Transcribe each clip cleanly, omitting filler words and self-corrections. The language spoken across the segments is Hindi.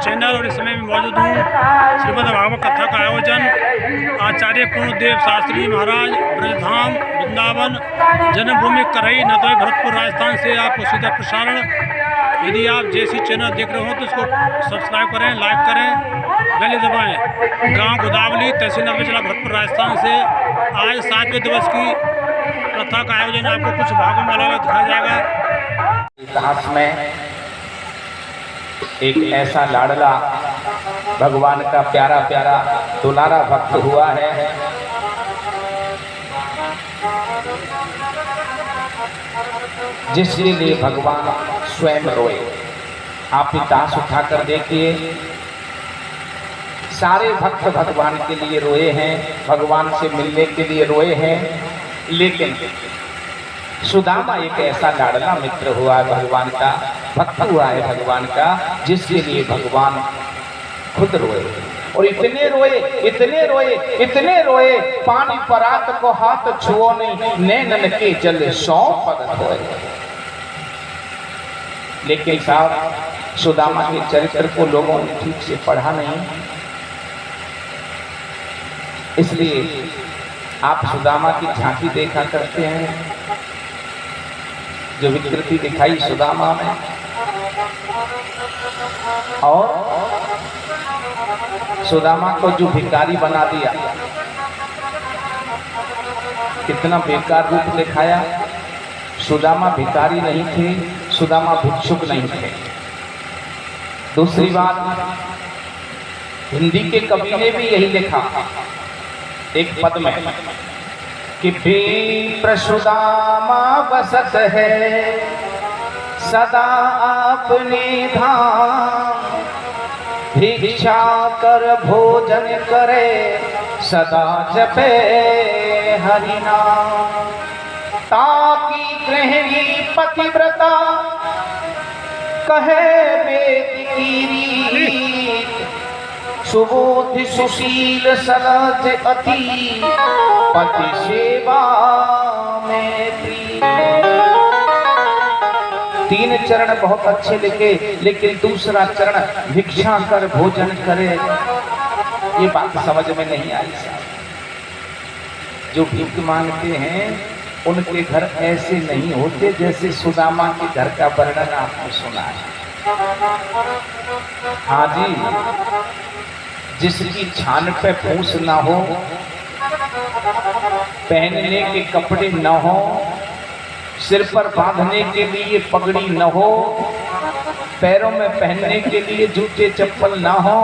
चैनल और इस समय मैं मौजूद हूँ श्रीमद् भागवत कथा का आयोजन आचार्य पूर्णदेव शास्त्री महाराज ब्रजधाम वृंदावन जन्मभूमि करई नदोई भरतपुर राजस्थान से आपको सीधा प्रसारण। यदि आप जैसी चैनल देख रहे हो तो इसको सब्सक्राइब करें, लाइक करें, बेल दबाएं। गांव गोदावली तहसील नगर जिला भरतपुर राजस्थान से आज 7वें दिवस की कथा का आयोजन आपको कुछ भागों में अलग दिखाया जाएगा। इतिहास में एक ऐसा लाडला भगवान का प्यारा प्यारा दुलारा भक्त हुआ है जिसके लिए भगवान स्वयं रोए। आप इतिहास उठाकर देखिए, सारे भक्त भगवान के लिए रोए हैं, भगवान से मिलने के लिए रोए हैं, लेकिन सुदामा एक ऐसा लाडला मित्र हुआ है भगवान का, भक्त हुआ है भगवान का, जिसके लिए भगवान खुद रोए। और इतने रोए, इतने रोए, इतने रोए, पानी परात को हाथ छुओ नहीं, नैनन के जल 100 पग होए। लेकिन साहब सुदामा के चरित्र को लोगों ने ठीक से पढ़ा नहीं, इसलिए आप सुदामा की झांकी देखा करते हैं, जो विकृति दिखाई सुदामा में, और सुदामा को जो भिखारी बना दिया, कितना बेकार रूप दिखाया। सुदामा भिखारी नहीं थे, सुदामा भिक्षुक नहीं थे। दूसरी बात, हिंदी के कवि ने भी यही लिखा एक पद में कि विप्र सुदामा बसत है सदा अपने धाम, भिक्षा कर भोजन करे सदा जपे हरि नाम। ताकि गृहिणी पतिव्रता कहे वेद की रीत, सुबोध सुशील सहज अति पति सेवा में प्रीत। 3 चरण बहुत अच्छे लिखे, लेकिन दूसरा चरण भिक्षा कर भोजन करे, ये बात समझ में नहीं आई। जो भीख मांगते हैं उनके घर ऐसे नहीं होते जैसे सुदामा के घर का वर्णन आपने सुना है। हाँ जी, जिसकी छान पे फूस ना हो, पहनने के कपड़े न हो, सिर पर बांधने के लिए पगड़ी न हो, पैरों में पहनने के लिए जूते चप्पल न हो,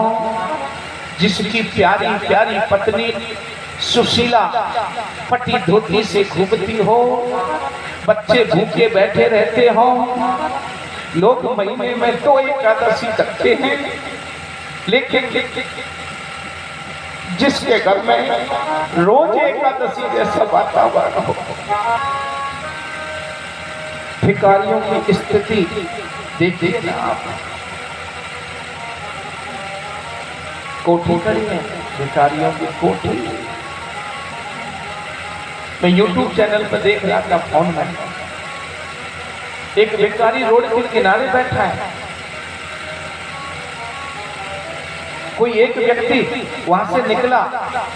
जिसकी प्यारी प्यारी पत्नी सुशीला फटी धोती से घूमती हो, बच्चे भूखे बैठे रहते हो, लोग महीने में 2 एकादशी करते हैं, लेकिन जिसके घर में रोज एकादशी जैसा वातावरण हो। भिखारियों की स्थिति देखिए ना आप, कोठी खड़ी है भिखारियों की कोठी। मैं YouTube चैनल पर देख रहा था फोन में, एक भिखारी रोड के किनारे बैठा है, कोई एक व्यक्ति वहां से निकला,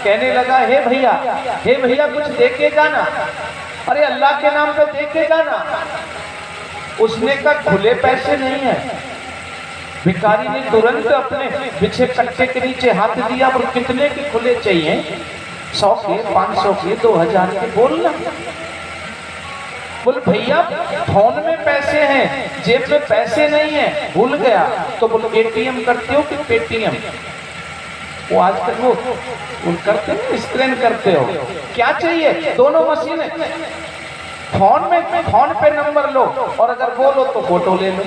कहने लगा हे भैया कुछ देके जाना। अरे अल्लाह के नाम पे देके जाना। उसने कहा खुले पैसे नहीं है। भिखारी ने तुरंत अपने पीछे कट्टे के नीचे हाथ दिया, और कितने के खुले चाहिए? 100 के, 500 के, 2000 के, बोलना। बोल भैया फोन में पैसे हैं, जेब में पैसे नहीं है, भूल गया। तो बोलो एटीएम करते हो कि पेटीएम? वो आजकल वो करते हो, स्कैन करते हो, क्या चाहिए? दोनों मशीनें। फोन पे नंबर लो, और अगर बोलो तो फोटो ले लो।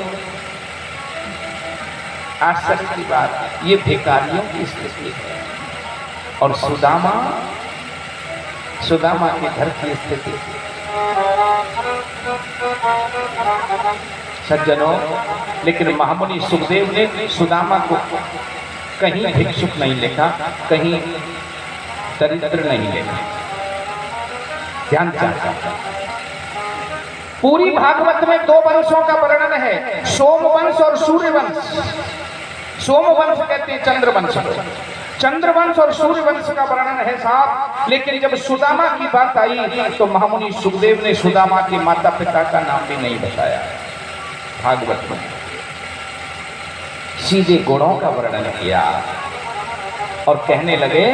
आश्चर्य की बात, ये भिखारियों की स्थिति है। और सुदामा के घर की स्थिति। सज्जनों, लेकिन महामुनि सुखदेव ने सुदामा को कहीं भिक्षुक नहीं लिखा, कहीं दरिद्र नहीं लिखा। ध्यान चाहता, पूरी भागवत में 2 वंशों का वर्णन है, सोम वंश और सूर्य वंश। सोमवंश कहते हैं चंद्रवंश को। चंद्रवंश और सूर्यवंश का वर्णन है साहब, लेकिन जब सुदामा की बात आई तो महामुनि सुखदेव ने सुदामा के माता पिता का नाम भी नहीं बताया भागवत में, सीधे गुणों का वर्णन किया और कहने लगे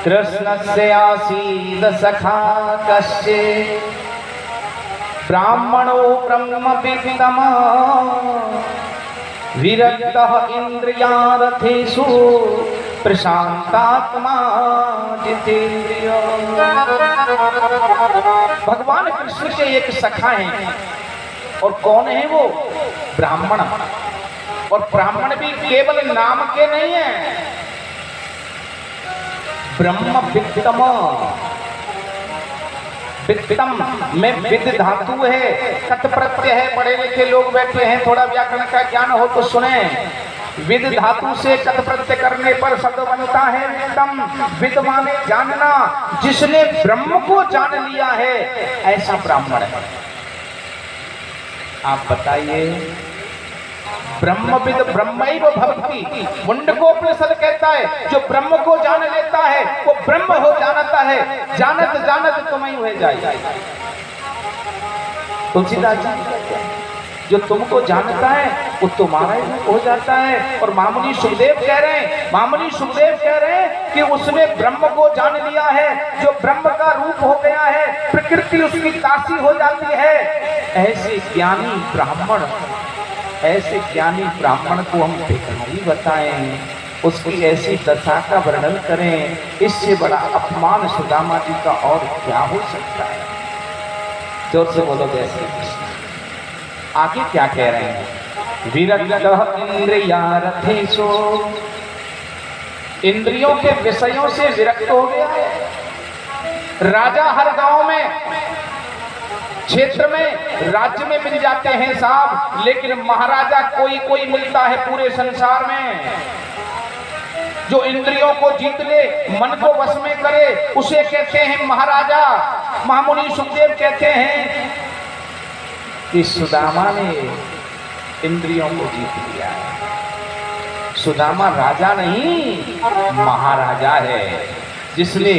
कृष्ण से आसीद सखा कश्चे ब्राह्मणो ब्रह्म विद्तम विरक्तः इंद्रियार्थेषु प्रशांतात्मा जितेंद्रिय। भगवान कृष्ण के एक सखा हैं और कौन है वो? ब्राह्मण। और ब्राह्मण भी केवल नाम के नहीं है, ब्रह्म विद्तम। वित्तम में विद धातु है, कत प्रत्यय है। पढ़े लिखे लोग बैठे हैं, थोड़ा व्याकरण का ज्ञान हो तो सुने। विद धातु से कत प्रत्यय करने पर शब्द बनता है वित्तम। विद माने जानना, जिसने ब्रह्म को जान लिया है ऐसा ब्राह्मण है। आप बताइए, ब्रह्मविद ब्रह्मैव भवति, मुंडकोपनिषद कहता है जो ब्रह्म को जान लेता है वो ब्रह्म हो जानता है। जानत जानत तुम्हें हो जाए। तुलसीदास जी कहते हैं जो तुमको जानता है वो तुम्हारा ही हो जाता है। और महामुनि सुखदेव कह रहे हैं, महामुनि सुखदेव कह रहे हैं कि उसने ब्रह्म को जान लिया है, जो ब्रह्म का रूप हो गया है, प्रकृति उसकी दासी हो जाती है। ऐसे ज्ञानी ब्राह्मण, ऐसे ज्ञानी ब्राह्मण को हम भिखारी बताएं, उसकी ऐसी दशा का वर्णन करें, इससे बड़ा अपमान सुदामा जी का और क्या हो सकता है? जोर से बोलो जय श्री कृष्ण। आगे क्या कह रहे हैं? विरक्तः इंद्रियार्थेषु, इंद्रियों के विषयों से विरक्त हो गया है। राजा हर गांव में, क्षेत्र में, राज्य में मिल जाते हैं साहब, लेकिन महाराजा कोई कोई मिलता है पूरे संसार में। जो इंद्रियों को जीत ले, मन को वश में करे, उसे कहते हैं महाराजा। महामुनि सुखदेव कहते हैं कि सुदामा ने इंद्रियों को जीत लिया है। सुदामा राजा नहीं, महाराजा है, जिसने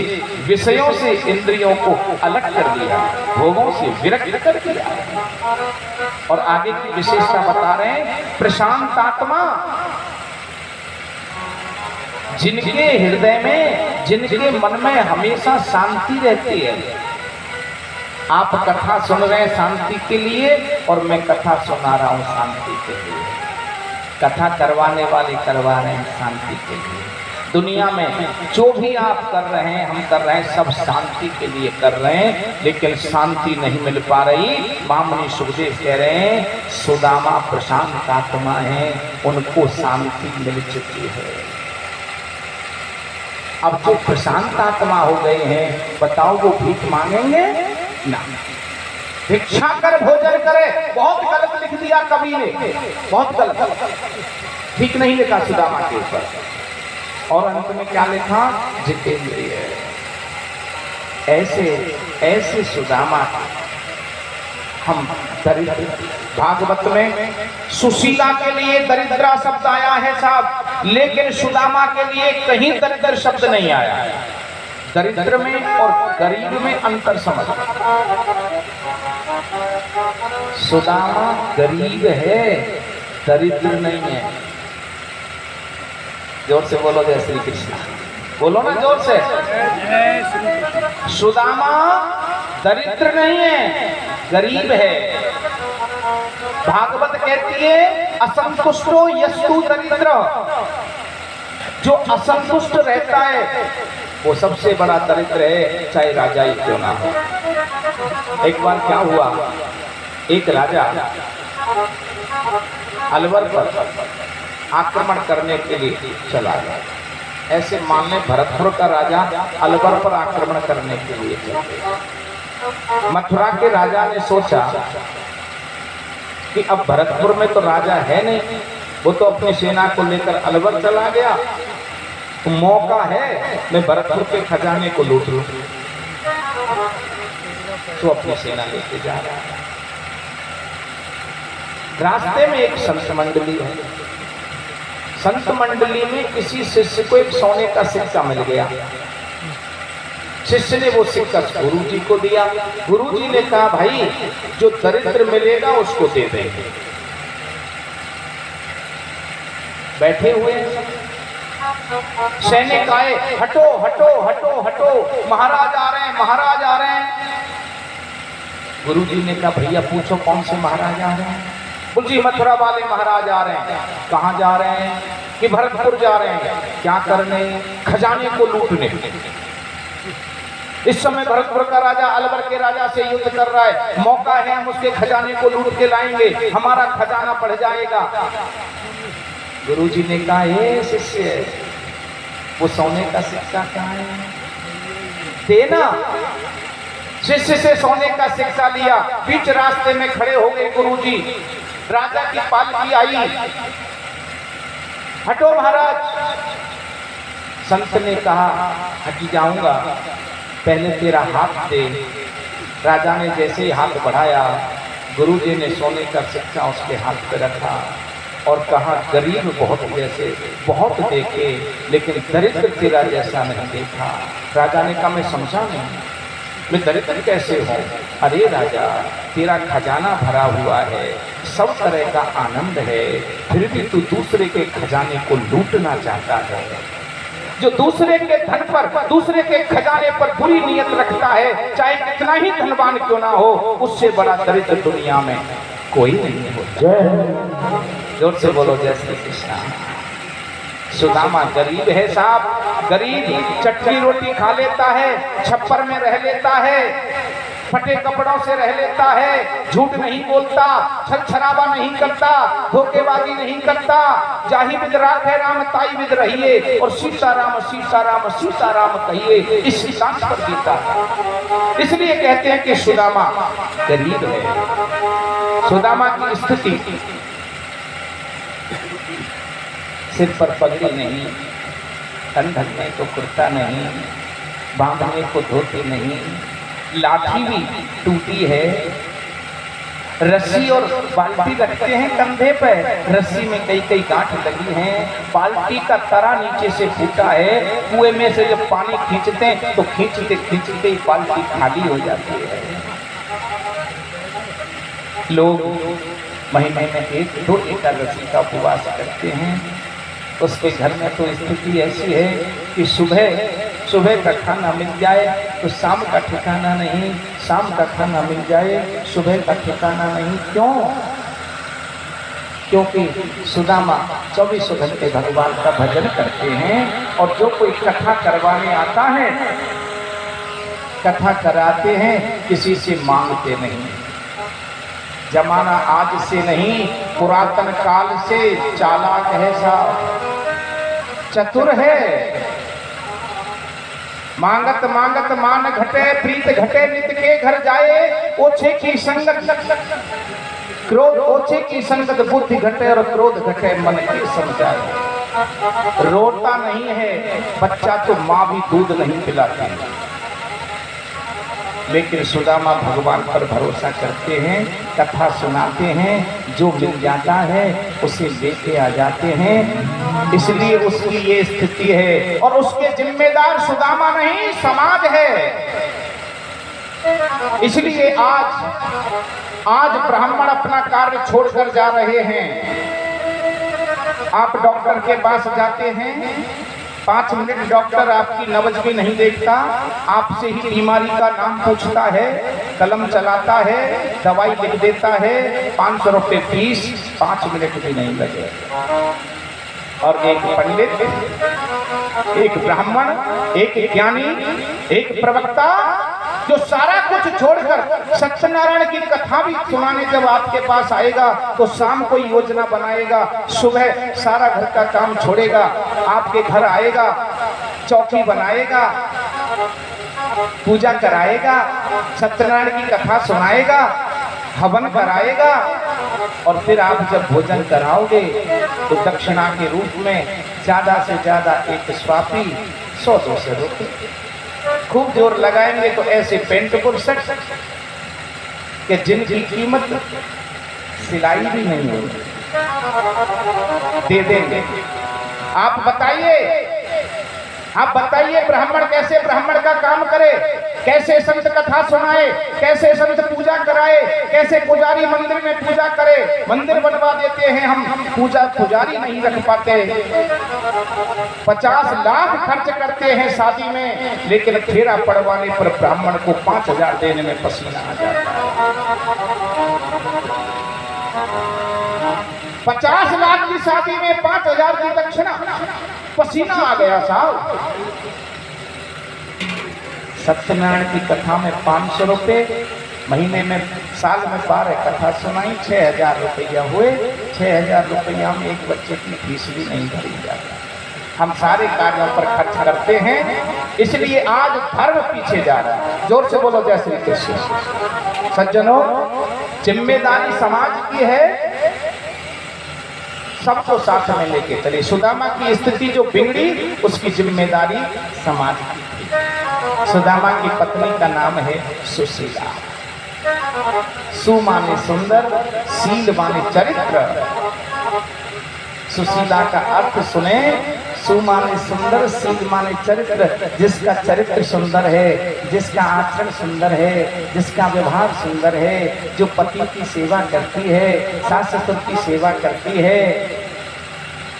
विषयों से इंद्रियों को अलग कर दिया, भोगों से विरक्त कर दिया। और आगे की विशेषता बता रहे हैं, प्रशांत आत्मा, जिनके हृदय में, जिनके मन में हमेशा शांति रहती है। आप कथा सुन रहे हैं शांति के लिए और मैं कथा सुना रहा हूं शांति के लिए। कथा करवाने वाले करवा रहे हैं शांति के लिए। दुनिया में जो भी आप कर रहे हैं, हम कर रहे हैं, सब शांति के लिए कर रहे हैं, लेकिन शांति नहीं मिल पा रही। महामुनि सुखदेव कह रहे हैं सुदामा प्रशांत आत्मा है, उनको शांति मिल चुकी है। अब जो प्रशांत आत्मा हो गए हैं, बताओ वो भीख मांगेंगे ना? भिक्षा कर भोजन करे, बहुत गलत लिख दिया कवि ने, बहुत गलत, ठीक नहीं लिखा सुदामा के ऊपर। और अंत में क्या लिखा? जितेंद्रिय। ऐसे ऐसे सुदामा हम दरिद्र, भागवत में सुशीला के लिए दरिद्रा शब्द आया है साहब, लेकिन सुदामा के लिए कहीं दरिद्र शब्द नहीं आया है। दरिद्र में और गरीब में अंतर समझ। सुदामा गरीब है, दरिद्र नहीं है। जोर से बोलो जय श्री कृष्ण, बोलो ना जोर से। सुदामा दरिद्र नहीं है, गरीब है। भागवत कहती है असंतुष्टो यस्तु दरिद्र, जो असंतुष्ट रहता है वो सबसे बड़ा दरिद्र है, चाहे राजा ही क्यों ना हो। एक बार क्या हुआ, एक राजा अलवर पर आक्रमण करने के लिए चला गया। ऐसे मान लें भरतपुर का राजा अलवर पर आक्रमण करने के लिए चला। मथुरा के राजा ने सोचा कि अब भरतपुर में तो राजा है नहीं, वो तो अपनी सेना को लेकर अलवर चला गया, तो मौका है मैं भरतपुर के खजाने को लूट लूं। तो अपनी सेना लेके जा रहा है। रास्ते में एक संत मंडली है, संत मंडली में किसी शिष्य को एक सोने का सिक्का मिल गया। शिष्य ने वो सिक्का गुरु जी को दिया। गुरु जी ने कहा भाई जो दरिद्र मिलेगा उसको दे देंगे। बैठे हुए सैनिक आए, हटो हटो हटो हटो, महाराज आ रहे हैं, महाराज आ रहे हैं। गुरु जी ने कहा भैया पूछो कौन से महाराज आ रहे हैं। बोल जी मथुरा वाले महाराज आ रहे हैं। कहाँ जा रहे हैं? कि भरतपुर जा रहे हैं। क्या करने? खजाने को लूटने। इस समय भरतपुर का राजा अलवर के राजा से युद्ध कर रहा है, मौका है हम उसके खजाने को लूट के लाएंगे, हमारा खजाना बढ़ जाएगा। गुरु जी ने कहा हे शिष्य वो सोने का सिक्का कहाँ है, देना। शिष्य से सोने का सिक्का लिया। बीच रास्ते में खड़े हो गए गुरु जी। राजा की पालकी आई, हटो महाराज। संत ने कहा हट जाऊंगा, पहले तेरा हाथ दे। राजा ने जैसे ही हाथ बढ़ाया, गुरु जी ने सोने का सिक्का उसके हाथ पे रखा और कहा गरीब बहुत जैसे बहुत देखे लेकिन दरिद्र तेरा जैसा नहीं देखा। राजा ने कहा मैं समझा नहीं, मैं दरिद्र कैसे हूँ? अरे राजा तेरा खजाना भरा हुआ है, सब तरह का आनंद है, फिर भी तू दूसरे के खजाने को लूटना चाहता है। जो दूसरे के धन पर, दूसरे के खजाने पर बुरी नीयत रखता है, चाहे कितना ही धनवान क्यों ना हो, उससे बड़ा दरिद्र दुनिया में कोई नहीं होता। जोर से बोलो जय श्री कृष्ण। सुदामा गरीब है साहब, गरीब चटनी रोटी खा लेता है, छप्पर में रह लेता है, फटे कपड़ों से रह लेता है, झूठ नहीं बोलता, छल छराबा नहीं करता, धोखेबाजी नहीं करता। जाहि विद राख है राम ताई विद रहिए, और सीताराम सीताराम सीताराम कहिए, इस सिद्धांत पर जीता है। इसलिए कहते हैं कि सुदामा गरीब है। सुदामा की स्थिति सिर पर पगड़ी नहीं, तन ढकने को कुर्ता नहीं, बांधने को धोती नहीं, लाठी भी टूटी है, रस्सी और बाल्टी रखते हैं कंधे पे, रस्सी में कई कई गांठ लगी हैं, बाल्टी का तरा नीचे से फूटा है, कुएं में से जब पानी खींचते हैं तो खींचते खींचते ही बाल्टी खाली हो जाती है। लोग महीने में 1-2 एकादशी का उपवास करते हैं। उसके घर में तो स्थिति ऐसी है कि सुबह का खाना मिल जाए तो शाम का ठिकाना नहीं, शाम का खाना मिल जाए सुबह का ठिकाना नहीं। क्यों? क्योंकि सुदामा 24 घंटे भगवान का भजन करते हैं, और जो कोई कथा करवाने आता है, कथा कराते हैं, किसी से मांगते नहीं। जमाना आज से नहीं, पुरातन काल से चालाक है साहब, चतुर है। मांगत मांगत मान घटे, प्रीत घटे नित के घर जाए, ओछे की संगत क्रोध, ओछे की संगत बुद्धि घटे, और क्रोध घटे मन के समझाए। रोता नहीं है बच्चा तो माँ भी दूध नहीं पिलाती, लेकिन सुदामा भगवान पर भरोसा करते हैं, कथा सुनाते हैं, जो मिल जाता है उसे लेके आ जाते हैं। इसलिए उसकी ये स्थिति है, और उसके जिम्मेदार सुदामा नहीं समाज है। इसलिए आज ब्राह्मण अपना कार्य छोड़कर जा रहे हैं। आप डॉक्टर के पास जाते हैं, 5 मिनट डॉक्टर आपकी नब्ज भी नहीं देखता, आपसे ही बीमारी का नाम पूछता है, कलम चलाता है, दवाई लिख देता है, 500 रुपये फीस, 5 मिनट भी नहीं लगे। और एक पंडित, एक ब्राह्मण, एक ज्ञानी, एक प्रवक्ता जो सारा कुछ छोड़कर सत्यनारायण की कथा भी सुनाने जब आपके पास आएगा तो शाम को योजना बनाएगा, सुबह सारा घर का काम छोड़ेगा, आपके घर आएगा, चौकी बनाएगा, पूजा कराएगा, सत्यनारायण की कथा सुनाएगा, हवन कराएगा, और फिर आप जब भोजन कराओगे तो दक्षिणा के रूप में ज्यादा से ज्यादा एक स्वापी 100-200 रुपये, खूब जोर लगाएंगे तो ऐसे पेंट पुरसट कि जिनकी कीमत सिलाई भी नहीं होगी, दे देंगे। आप बताइए ब्राह्मण कैसे ब्राह्मण का काम करे, कैसे संत कथा सुनाए, कैसे संत पूजा कराए, कैसे पुजारी मंदिर में पूजा करे। मंदिर बनवा देते हैं हम, पुजारी नहीं रख पाते। 50 लाख खर्च करते हैं शादी में, लेकिन फेरा पड़वाने पर ब्राह्मण को 5,000 देने में पसीना आ जाता है। 50 लाख की शादी में 5,000 की दक्षिणा, पसीना आ गया साहब। सत्यनारायण की कथा में 500 रुपये, महीने में साल में 12 कथा सुनाई, 6,000 रुपया हुए। 6,000 रुपया में एक बच्चे की फीस भी नहीं भरी जाती। हम सारे कार्यों पर खर्च करते हैं, इसलिए आज धर्म पीछे जा रहा है। जोर से बोलो जय श्री कृष्ण। सज्जनों, जिम्मेदारी समाज की है, सबको साथ में लेके चले। सुदामा की स्थिति जो बिगड़ी, उसकी जिम्मेदारी समाज की थी। सुदामा की पत्नी का नाम है सुशीला। सु माने सुंदर, शील माने चरित्र। सुशीला का अर्थ सुने, सु माने सुंदर, शील माने चरित्र। जिसका चरित्र सुंदर है, जिसका आचरण सुंदर है, जिसका व्यवहार सुंदर है, जो पति की सेवा करती है, सास ससुर की सेवा करती है,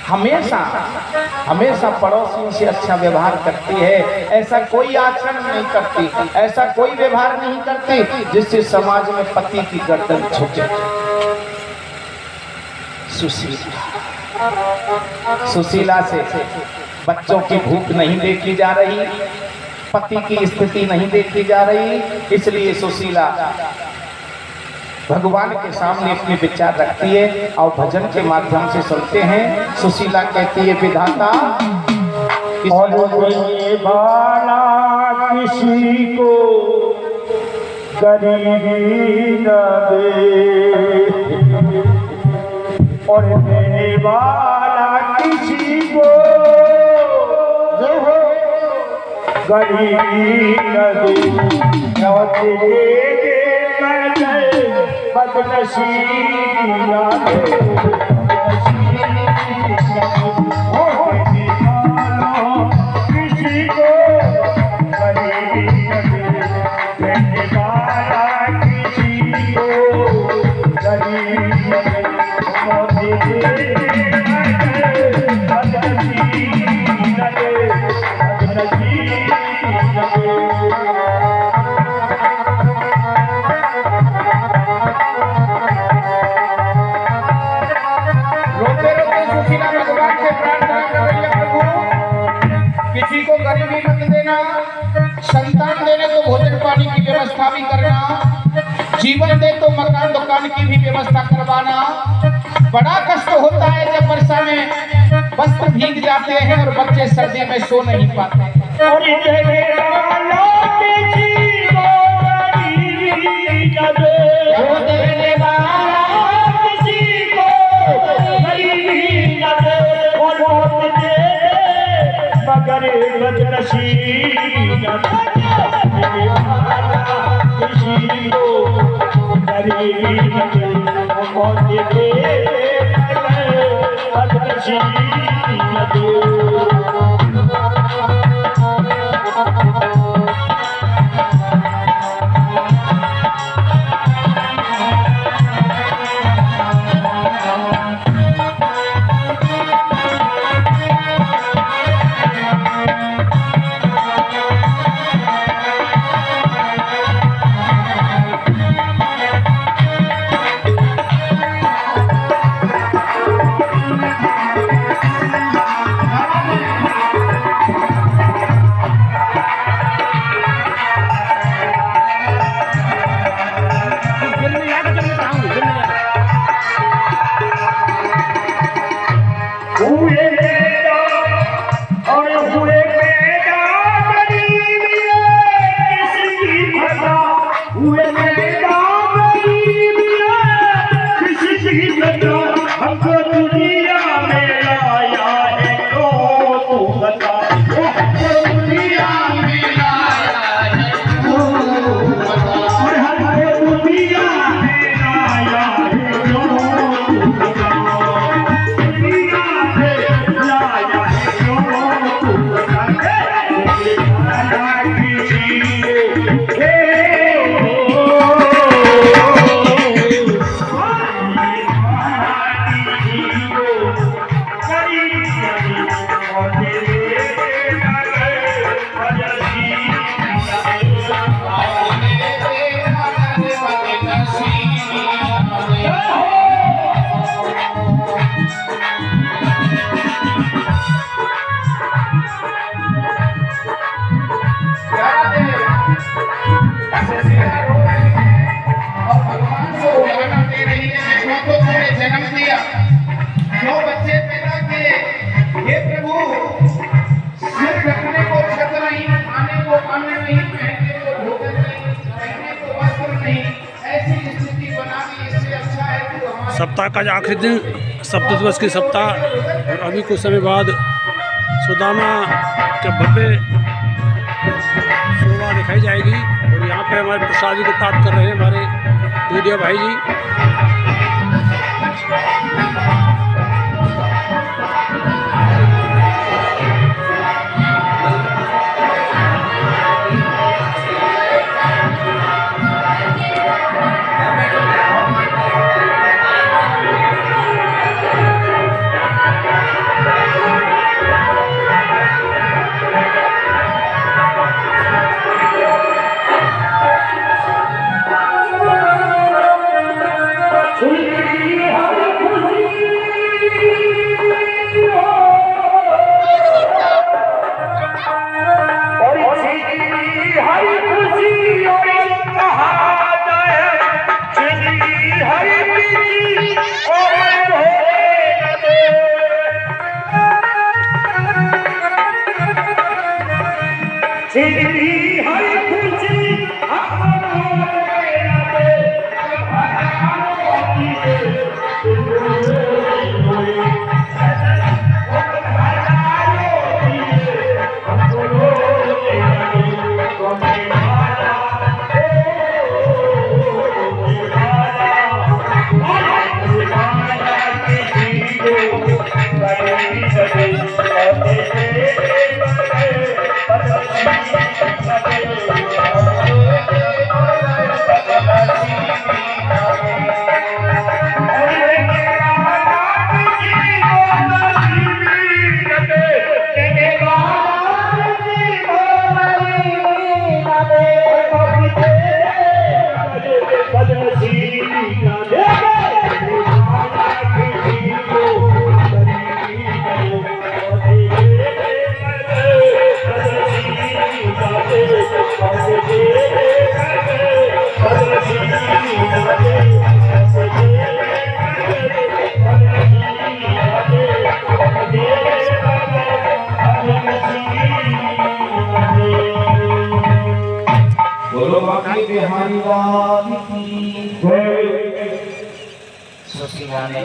हमेशा पड़ोसियों से अच्छा व्यवहार करती है, ऐसा कोई आचरण नहीं करती, ऐसा कोई व्यवहार नहीं करती जिससे समाज में पति की गर्दन झुके। सुशीला से बच्चों की भूख नहीं देखी जा रही, पति की स्थिति नहीं देखी जा रही, इसलिए सुशीला भगवान के सामने अपने विचार रखती है और भजन के माध्यम से सुनते हैं। सुशीला कहती है, विधाता और ये बाला किसी को गरीबी न दे, और देने वाला किसी को गरीबी न दे। बदनसीबी ना दे, किसी को गरीबी न दे, देने वाला किसी को गरीबी न दे। बदनसीबी न दे, बदनसीबी न दे। किसी को गरीबी मत देना, संतान देने तो भोजन पानी की व्यवस्था भी करना, जीवन दे तो मकान दुकान की भी व्यवस्था करवाना। बड़ा कष्ट होता है जब वर्षा में वस्त्र भीग जाते हैं और बच्चे सर्दी में सो नहीं पाते। और देने वाला किसी को गरीबी न दे, देने वाला किसी को गरीबी न दे, और दे मगर बदनसीबी न दे, देने वाला किसी को गरीबी न दे, और दे बदनसीबी न दे। सप्ताह का आज आखिरी दिन, सप्त दिवस की सप्ताह, और अभी कुछ समय बाद सुदामा के भव्य शोभा दिखाई जाएगी। और यहाँ पे हमारे प्रसाद जी को प्राप्त कर रहे हैं हमारे दूधिया भाई जी। सुशीला ने